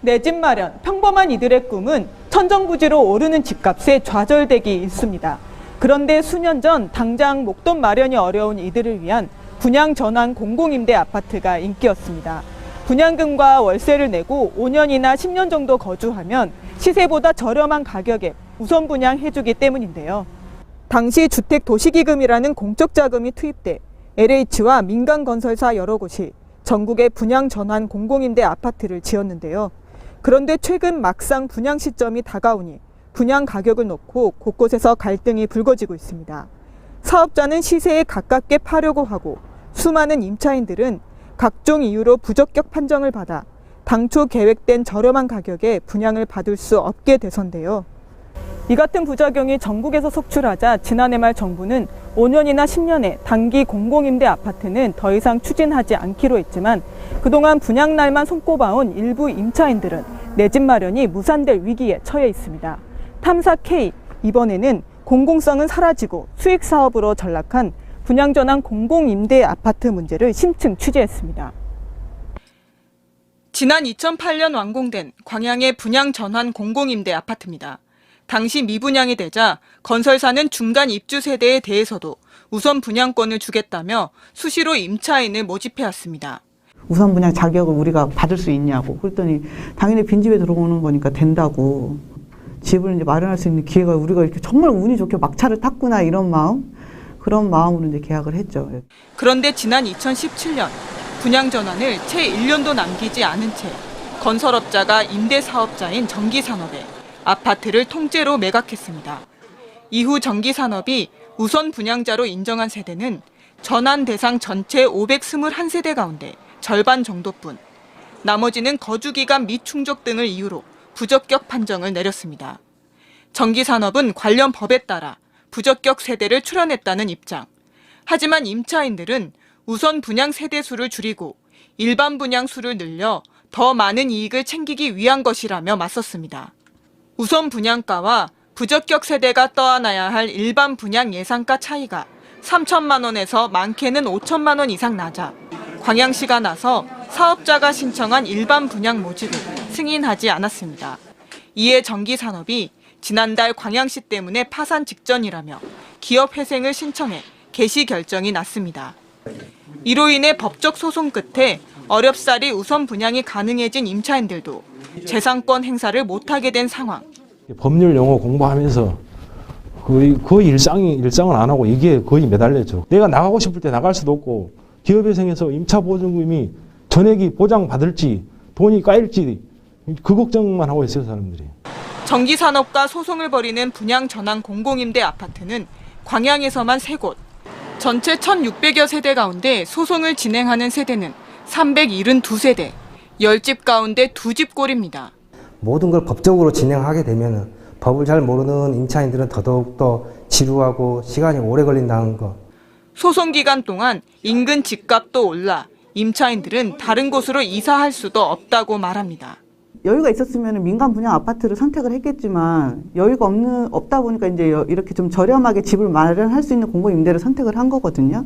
내 집 마련, 평범한 이들의 꿈은 천정부지로 오르는 집값에 좌절되기 일쑤입니다. 그런데 수년 전 당장 목돈 마련이 어려운 이들을 위한 분양 전환 공공임대 아파트가 인기였습니다. 분양금과 월세를 내고 5년이나 10년 정도 거주하면 시세보다 저렴한 가격에 우선 분양해주기 때문인데요. 당시 주택도시기금이라는 공적 자금이 투입돼 LH와 민간건설사 여러 곳이 전국에 분양 전환 공공임대 아파트를 지었는데요. 그런데 최근 막상 분양 시점이 다가오니 분양 가격을 놓고 곳곳에서 갈등이 불거지고 있습니다. 사업자는 시세에 가깝게 파려고 하고 수많은 임차인들은 각종 이유로 부적격 판정을 받아 당초 계획된 저렴한 가격에 분양을 받을 수 없게 돼서인데요. 이 같은 부작용이 전국에서 속출하자 지난해 말 정부는 5년이나 10년의 단기 공공임대 아파트는 더 이상 추진하지 않기로 했지만 그동안 분양날만 손꼽아온 일부 임차인들은 내 집 마련이 무산될 위기에 처해 있습니다. 탐사 K, 이번에는 공공성은 사라지고 수익 사업으로 전락한 분양전환 공공임대 아파트 문제를 심층 취재했습니다. 지난 2008년 완공된 광양의 분양전환 공공임대 아파트입니다. 당시 미분양이 되자 건설사는 중간 입주 세대에 대해서도 우선 분양권을 주겠다며 수시로 임차인을 모집해왔습니다. 우선 분양 자격을 우리가 받을 수 있냐고. 그랬더니 당연히 빈집에 들어오는 거니까 된다고. 집을 이제 마련할 수 있는 기회가 우리가 이렇게 정말 운이 좋게 막차를 탔구나 이런 마음, 그런 마음으로 이제 계약을 했죠. 그런데 지난 2017년 분양 전환을 채 1년도 남기지 않은 채 건설업자가 임대사업자인 전기산업에 아파트를 통째로 매각했습니다. 이후 전기산업이 우선 분양자로 인정한 세대는 전환 대상 전체 521세대 가운데 절반 정도뿐. 나머지는 거주기간 미충족 등을 이유로 부적격 판정을 내렸습니다. 전기산업은 관련 법에 따라 부적격 세대를 출원했다는 입장. 하지만 임차인들은 우선 분양 세대 수를 줄이고 일반 분양 수를 늘려 더 많은 이익을 챙기기 위한 것이라며 맞섰습니다. 우선 분양가와 부적격 세대가 떠안아야 할 일반 분양 예상가 차이가 3천만 원에서 많게는 5천만 원 이상 나자 광양시가 나서 사업자가 신청한 일반 분양 모집을 승인하지 않았습니다. 이에 전기산업이 지난달 광양시 때문에 파산 직전이라며 기업 회생을 신청해 개시 결정이 났습니다. 이로 인해 법적 소송 끝에 어렵사리 우선 분양이 가능해진 임차인들도 재산권 행사를 못하게 된 상황. 법률 용어 공부하면서 거의 일상을 안 하고 이게 거의 매달렸죠. 내가 나가고 싶을 때 나갈 수도 없고 기업회생에서 임차보증금이 전액이 보장받을지 돈이 까일지 그 걱정만 하고 있어요, 사람들이. 전기산업과 소송을 벌이는 분양 전환 공공임대 아파트는 광양에서만 3곳. 전체 1,600여 세대 가운데 소송을 진행하는 세대는 372세대, 10집 가운데 2집 꼴입니다. 모든 걸 법적으로 진행하게 되면 법을 잘 모르는 임차인들은 더더욱더 지루하고 시간이 오래 걸린다는 것. 소송 기간 동안 인근 집값도 올라 임차인들은 다른 곳으로 이사할 수도 없다고 말합니다. 여유가 있었으면 민간 분양 아파트를 선택을 했겠지만 여유가 없다 보니까 이제 이렇게 좀 저렴하게 집을 마련할 수 있는 공공임대를 선택을 한 거거든요.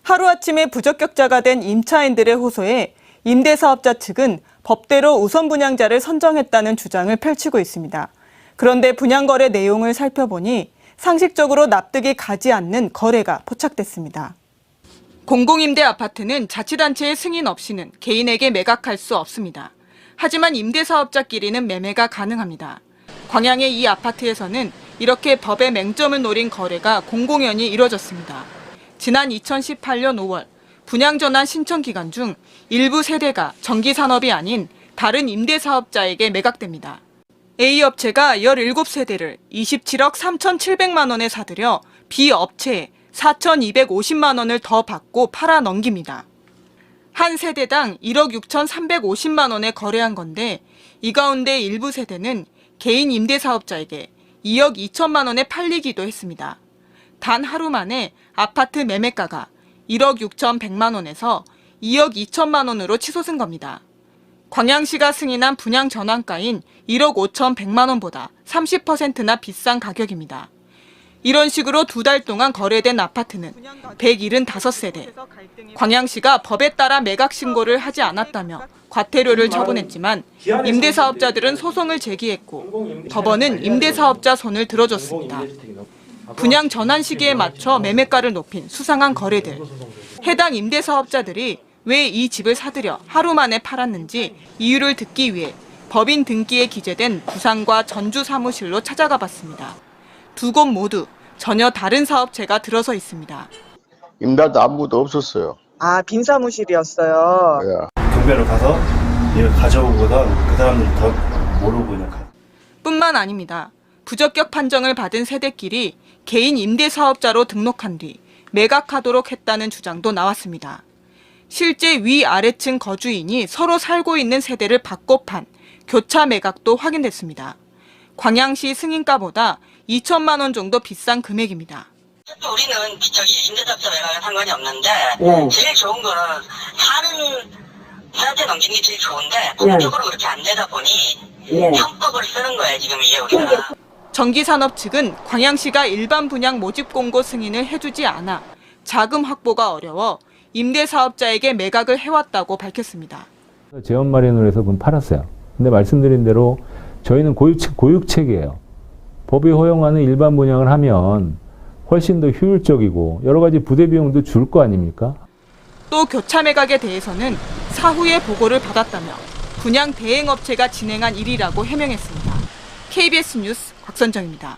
하루아침에 부적격자가 된 임차인들의 호소에 임대사업자 측은 법대로 우선 분양자를 선정했다는 주장을 펼치고 있습니다. 그런데 분양거래 내용을 살펴보니 상식적으로 납득이 가지 않는 거래가 포착됐습니다. 공공임대 아파트는 자치단체의 승인 없이는 개인에게 매각할 수 없습니다. 하지만 임대사업자끼리는 매매가 가능합니다. 광양의 이 아파트에서는 이렇게 법의 맹점을 노린 거래가 공공연히 이뤄졌습니다. 지난 2018년 5월 분양전환 신청 기간 중 일부 세대가 전기산업이 아닌 다른 임대사업자에게 매각됩니다. A업체가 17세대를 27억 3,700만 원에 사들여 B업체에 4,250만 원을 더 받고 팔아 넘깁니다. 한 세대당 1억 6,350만 원에 거래한 건데 이 가운데 일부 세대는 개인 임대사업자에게 2억 2천만 원에 팔리기도 했습니다. 단 하루 만에 아파트 매매가가 1억 6,100만 원에서 2억 2천만 원으로 치솟은 겁니다. 광양시가 승인한 분양 전환가인 1억 5,100만 원보다 30%나 비싼 가격입니다. 이런 식으로 2달 동안 거래된 아파트는 175세대. 광양시가 법에 따라 매각 신고를 하지 않았다며 과태료를 처분했지만 임대사업자들은 소송을 제기했고 법원은 임대사업자 손을 들어줬습니다. 분양 전환 시기에 맞춰 매매가를 높인 수상한 거래들. 해당 임대사업자들이 왜 이 집을 사들여 하루 만에 팔았는지 이유를 듣기 위해 법인 등기에 기재된 부산과 전주 사무실로 찾아가 봤습니다. 두 곳 모두 전혀 다른 사업체가 들어서 있습니다. 임대도 아무것도 없었어요. 아, 빈 사무실이었어요. 예. 경매로 가서 얘가 가져오거든 그 사람들 더 모르고 그냥 가. 뿐만 아닙니다. 부적격 판정을 받은 세대끼리 개인 임대사업자로 등록한 뒤 매각하도록 했다는 주장도 나왔습니다. 실제 위아래층 거주인이 서로 살고 있는 세대를 바꿔 판 교차 매각도 확인됐습니다. 광양시 승인가보다 2천만 원 정도 비싼 금액입니다. 우리는 임대사업자 매각에 상관이 없는데 제일 좋은 거는 사는 사한테 넘기는 게 제일 좋은데 법적으로 그렇게 안 되다 보니 형법을 쓰는 거예요 지금 이게 우리가. 전기산업 측은 광양시가 일반 분양 모집 공고 승인을 해주지 않아 자금 확보가 어려워 임대사업자에게 매각을 해왔다고 밝혔습니다. 재원 마련을 해서 그건 팔았어요. 근데 말씀드린 대로 저희는 고육책이에요. 법이 허용하는 일반 분양을 하면 훨씬 더 효율적이고 여러 가지 부대 비용도 줄 거 아닙니까? 또 교차 매각에 대해서는 사후에 보고를 받았다며 분양 대행업체가 진행한 일이라고 해명했습니다. KBS 뉴스 곽선정입니다.